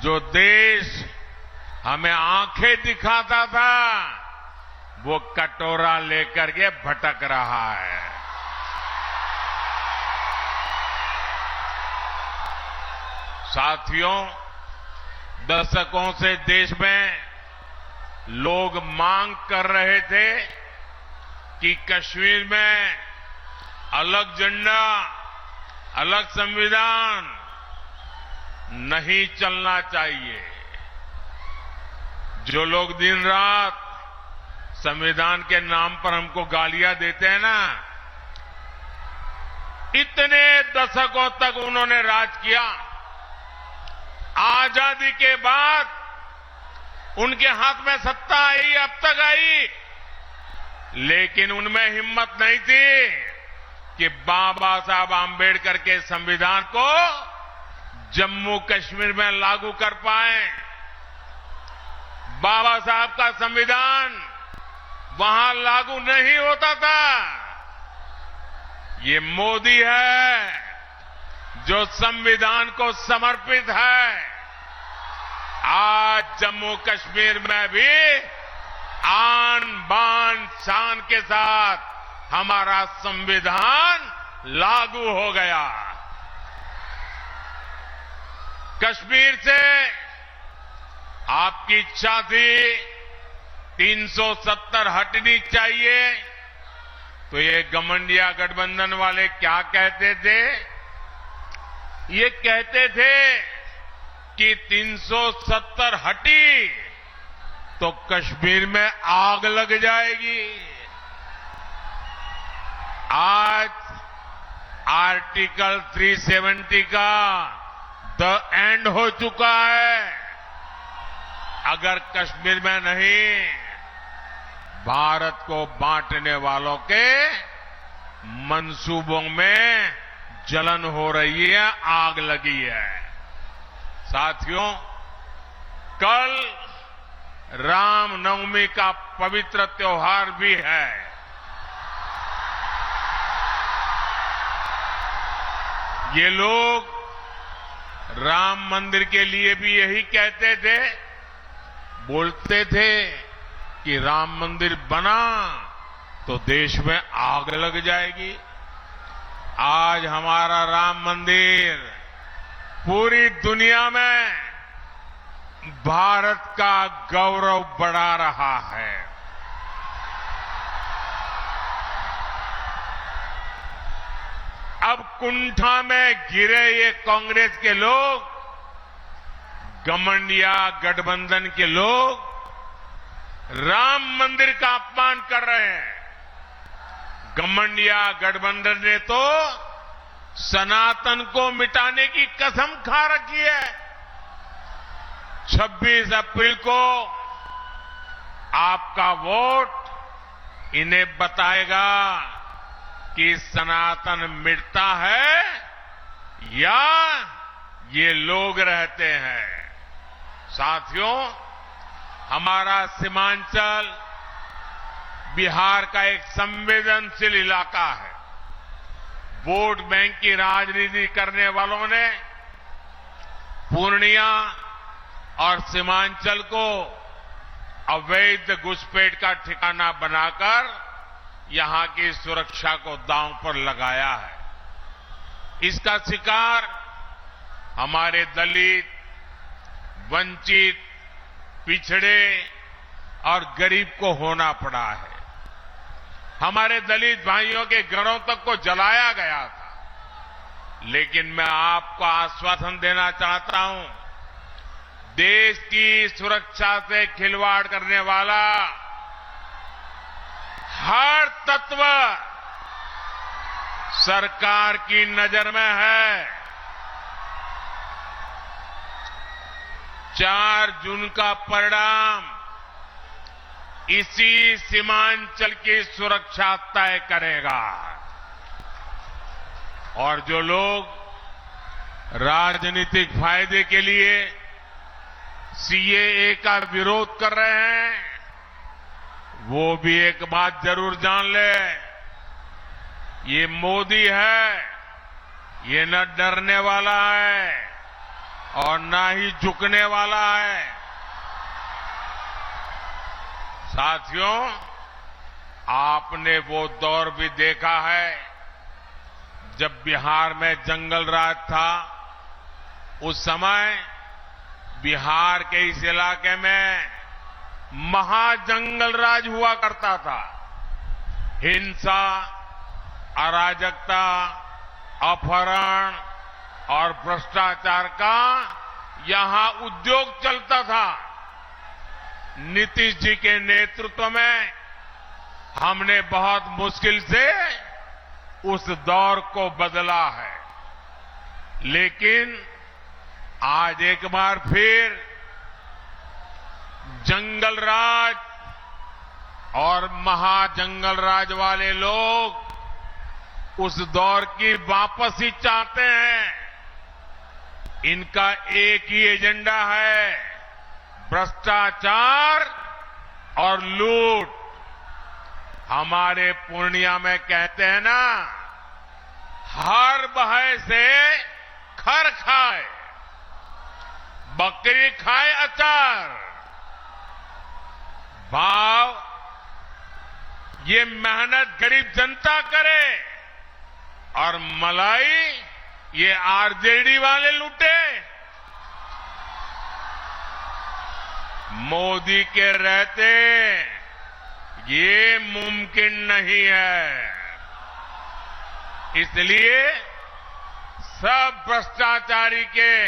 जो देश हमें आंखें दिखाता था वो कटोरा लेकर के भटक रहा है। साथियों, दशकों से देश में लोग मांग कर रहे थे कि कश्मीर में अलग झंडा, अलग संविधान नहीं चलना चाहिए। जो लोग दिन रात संविधान के नाम पर हमको गालियां देते हैं ना, इतने दशकों तक उन्होंने राज किया। आजादी के बाद उनके हाथ में सत्ता आई, अब तक आई, लेकिन उनमें हिम्मत नहीं थी कि बाबा साहब आंबेडकर के संविधान को जम्मू कश्मीर में लागू कर पाए। बाबा साहब का संविधान वहां लागू नहीं होता था। ये मोदी है जो संविधान को समर्पित है। आज जम्मू कश्मीर में भी आन बान शान के साथ हमारा संविधान लागू हो गया। कश्मीर से आपकी इच्छा थी 370 हटनी चाहिए, तो ये घमंडिया गठबंधन वाले क्या कहते थे? ये कहते थे कि 370 हटी तो कश्मीर में आग लग जाएगी। आज आर्टिकल 370 का द एंड हो चुका है। अगर कश्मीर में नहीं, भारत को बांटने वालों के मंसूबों में जलन हो रही है, आग लगी है। साथियों, कल रामनवमी का पवित्र त्योहार भी है। ये लोग राम मंदिर के लिए भी यही कहते थे, बोलते थे कि राम मंदिर बना तो देश में आग लग जाएगी। आज हमारा राम मंदिर पूरी दुनिया में भारत का गौरव बढ़ा रहा है। अब कुंठा में गिरे ये कांग्रेस के लोग, घमंडिया गठबंधन के लोग राम मंदिर का अपमान कर रहे हैं। घमंडिया गठबंधन ने तो सनातन को मिटाने की कसम खा रखी है। 26 अप्रैल को आपका वोट इन्हें बताएगा कि सनातन मिटता है या ये लोग रहते हैं। साथियों, हमारा सीमांचल बिहार का एक संवेदनशील इलाका है। वोट बैंक की राजनीति करने वालों ने पूर्णिया और सीमांचल को अवैध घुसपैठ का ठिकाना बनाकर यहां की सुरक्षा को दांव पर लगाया है। इसका शिकार हमारे दलित, वंचित, पिछड़े और गरीब को होना पड़ा है। हमारे दलित भाइयों के घरों तक को जलाया गया था। लेकिन मैं आपको आश्वासन देना चाहता हूं, देश की सुरक्षा से खिलवाड़ करने वाला हर तत्व सरकार की नजर में है। 4 जून का परिणाम इसी सीमांचल की सुरक्षा तय करेगा। और जो लोग राजनीतिक फायदे के लिए सीएए का विरोध कर रहे हैं, वो भी एक बात जरूर जान ले, ये मोदी है, ये न डरने वाला है, और ना ही झुकने वाला है। साथियों, आपने वो दौर भी देखा है जब बिहार में जंगल राज था। उस समय बिहार के इस इलाके में महाजंगल राज हुआ करता था। हिंसा, अराजकता, अपहरण और भ्रष्टाचार का यहां उद्योग चलता था। नीतीश जी के नेतृत्व में हमने बहुत मुश्किल से उस दौर को बदला है, लेकिन आज एक बार फिर जंगल राज और महाजंगल राज वाले लोग उस दौर की वापसी चाहते हैं। इनका एक ही एजेंडा है, भ्रष्टाचार और लूट। हमारे पूर्णिया में कहते हैं ना, हर बहे से खर खाए, बकरी खाए अचार। भाव ये मेहनत गरीब जनता करे और मलाई ये आरजेडी वाले लूटे। मोदी के रहते ये मुमकिन नहीं है। इसलिए सब भ्रष्टाचारी के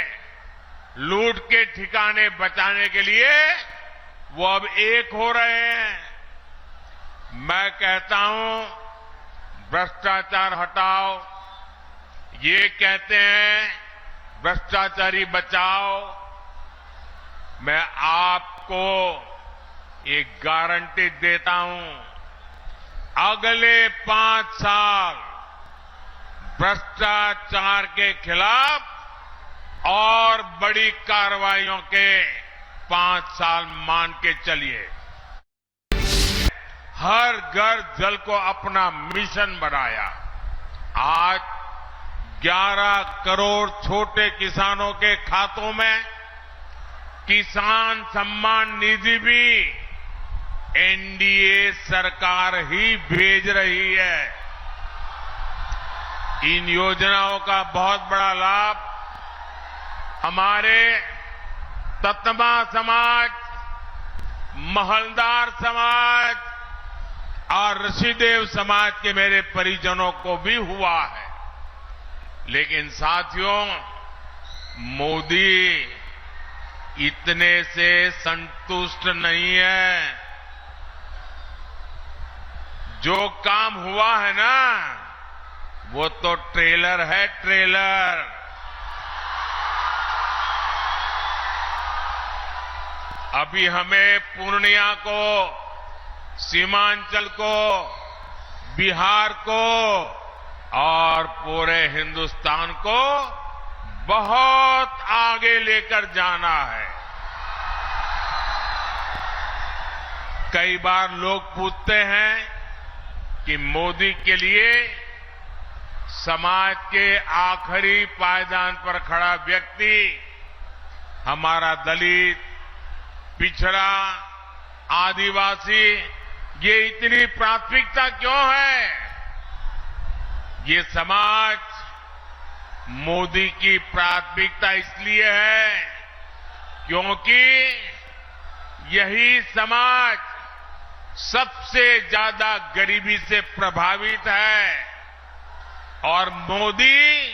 लूट के ठिकाने बचाने के लिए वो अब एक हो रहे हैं। मैं कहता हूं, भ्रष्टाचार हटाओ। ये कहते हैं भ्रष्टाचारी बचाओ। मैं आपको एक गारंटी देता हूं, अगले 5 साल भ्रष्टाचार के खिलाफ और बड़ी कार्रवाइयों के 5 साल मान के चलिए। हर घर जल को अपना मिशन बनाया। आज 11 करोड़ छोटे किसानों के खातों में किसान सम्मान निधि भी एनडीए सरकार ही भेज रही है। इन योजनाओं का बहुत बड़ा लाभ हमारे ततमा समाज, महलदार समाज और ऋषिदेव समाज के मेरे परिजनों को भी हुआ है। लेकिन साथियों, मोदी इतने से संतुष्ट नहीं है। जो काम हुआ है ना, वो तो ट्रेलर है, ट्रेलर। अभी हमें पूर्णिया को, सीमांचल को, बिहार को और पूरे हिंदुस्तान को बहुत आगे लेकर जाना है। कई बार लोग पूछते हैं कि मोदी के लिए समाज के आखिरी पायदान पर खड़ा व्यक्ति, हमारा दलित, पिछड़ा, आदिवासी, ये इतनी प्राथमिकता क्यों है? ये समाज मोदी की प्राथमिकता इसलिए है क्योंकि यही समाज सबसे ज्यादा गरीबी से प्रभावित है और मोदी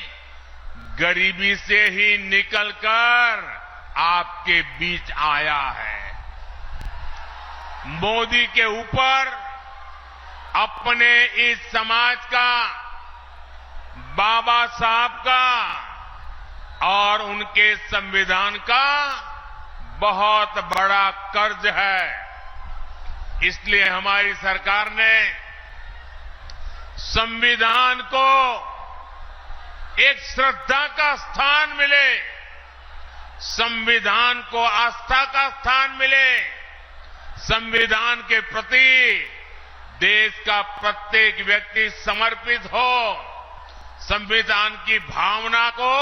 गरीबी से ही निकलकर आपके बीच आया है। मोदी के ऊपर अपने इस समाज का, बाबा साहब का और उनके संविधान का बहुत बड़ा कर्ज है। इसलिए हमारी सरकार ने संविधान को एक श्रद्धा का स्थान मिले, संविधान को आस्था का स्थान मिले, संविधान के प्रति देश का प्रत्येक व्यक्ति समर्पित हो, संविधान की भावना को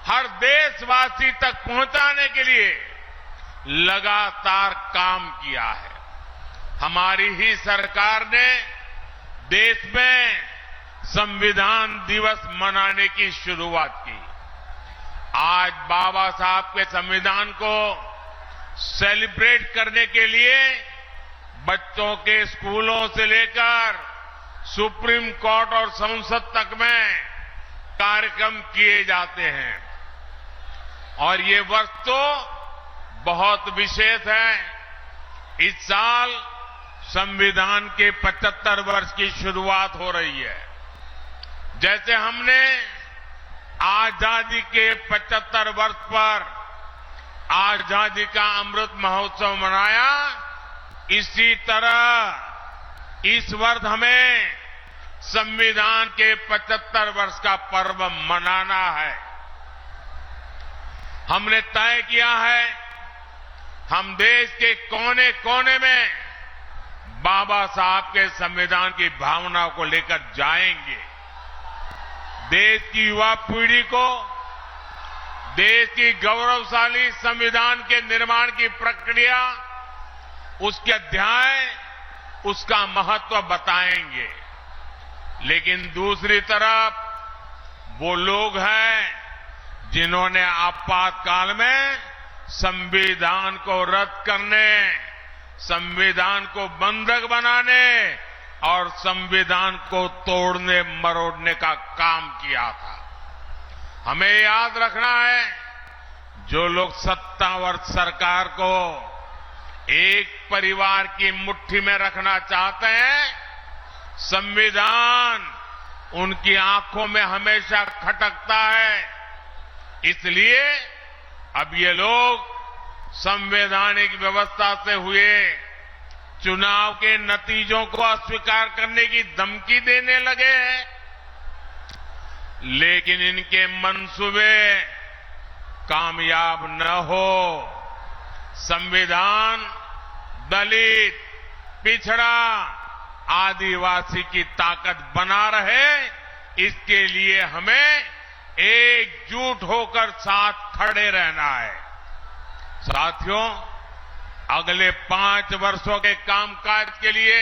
हर देशवासी तक पहुंचाने के लिए लगातार काम किया है। हमारी ही सरकार ने देश में संविधान दिवस मनाने की शुरुआत की। आज बाबा साहब के संविधान को सेलिब्रेट करने के लिए बच्चों के स्कूलों से लेकर सुप्रीम कोर्ट और संसद तक में कार्यक्रम किए जाते हैं और ये वर्ष तो बहुत विशेष है। इस साल संविधान के 75 वर्ष की शुरुआत हो रही है। जैसे हमने आजादी के 75 वर्ष पर आजादी का अमृत महोत्सव मनाया, इसी तरह इस वर्ष हमें संविधान के 75 वर्ष का पर्व मनाना है। हमने तय किया है हम देश के कोने कोने में बाबा साहब के संविधान की भावना को लेकर जाएंगे। देश की युवा पीढ़ी को देश की गौरवशाली संविधान के निर्माण की प्रक्रिया, उसके अध्याय, उसका महत्व बताएंगे। लेकिन दूसरी तरफ वो लोग हैं जिन्होंने आपातकाल में संविधान को रद्द करने, संविधान को बंधक बनाने और संविधान को तोड़ने मरोड़ने का काम किया था। हमें याद रखना है, जो लोग सत्तावर सरकार को एक परिवार की मुट्ठी में रखना चाहते हैं, संविधान उनकी आंखों में हमेशा खटकता है। इसलिए अब ये लोग संवैधानिक व्यवस्था से हुए चुनाव के नतीजों को अस्वीकार करने की धमकी देने लगे हैं। लेकिन इनके मंसूबे कामयाब न हो। संविधान दलित, पिछड़ा, आदिवासी की ताकत बना रहे, इसके लिए हमें एकजुट होकर साथ खड़े रहना है। साथियों, अगले 5 वर्षों के कामकाज के लिए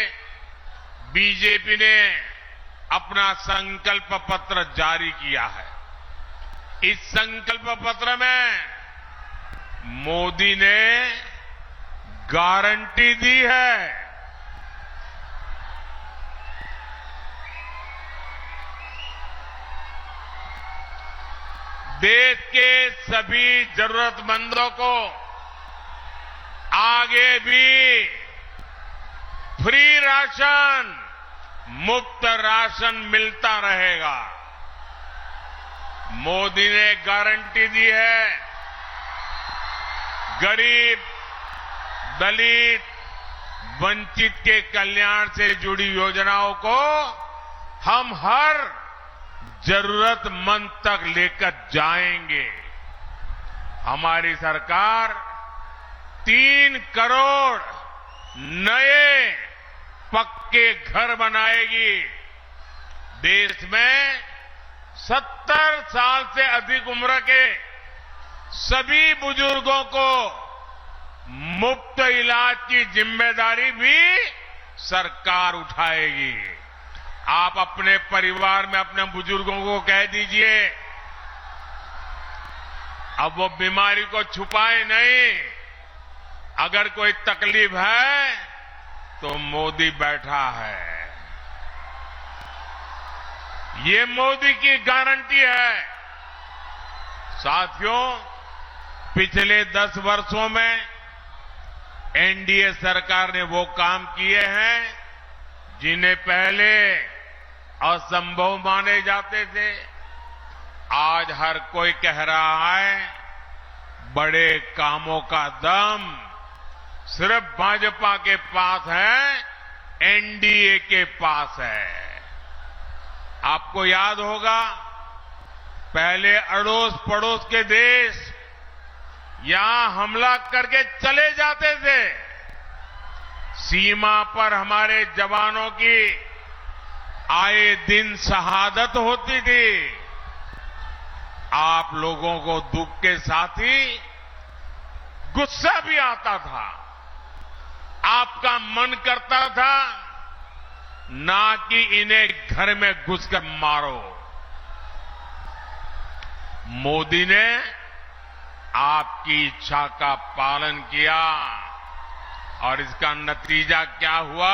बीजेपी ने अपना संकल्प पत्र जारी किया है। इस संकल्प पत्र में मोदी ने गारंटी दी है देश के सभी जरूरतमंदों को आगे भी फ्री राशन, मुफ्त राशन मिलता रहेगा। मोदी ने गारंटी दी है गरीब, दलित, वंचित के कल्याण से जुड़ी योजनाओं को हम हर जरूरतमंद तक लेकर जाएंगे। हमारी सरकार 3 करोड़ नए पक्के घर बनाएगी। देश में 70 साल से अधिक उम्र के सभी बुजुर्गों को मुफ्त इलाज की जिम्मेदारी भी सरकार उठाएगी। आप अपने परिवार में अपने बुजुर्गों को कह दीजिए, अब वो बीमारी को छुपाए नहीं। अगर कोई तकलीफ है तो मोदी बैठा है। ये मोदी की गारंटी है। साथियों, पिछले 10 वर्षों में एनडीए सरकार ने वो काम किए हैं जिन्हें पहले असंभव माने जाते थे। आज हर कोई कह रहा है बड़े कामों का दम सिर्फ भाजपा के पास है, एनडीए के पास है। आपको याद होगा, पहले अड़ोस पड़ोस के देश यहां हमला करके चले जाते थे। सीमा पर हमारे जवानों की आए दिन शहादत होती थी। आप लोगों को दुख के साथ ही गुस्सा भी आता था। आपका मन करता था ना कि इन्हें घर में घुसकर मारो। मोदी ने आपकी इच्छा का पालन किया और इसका नतीजा क्या हुआ?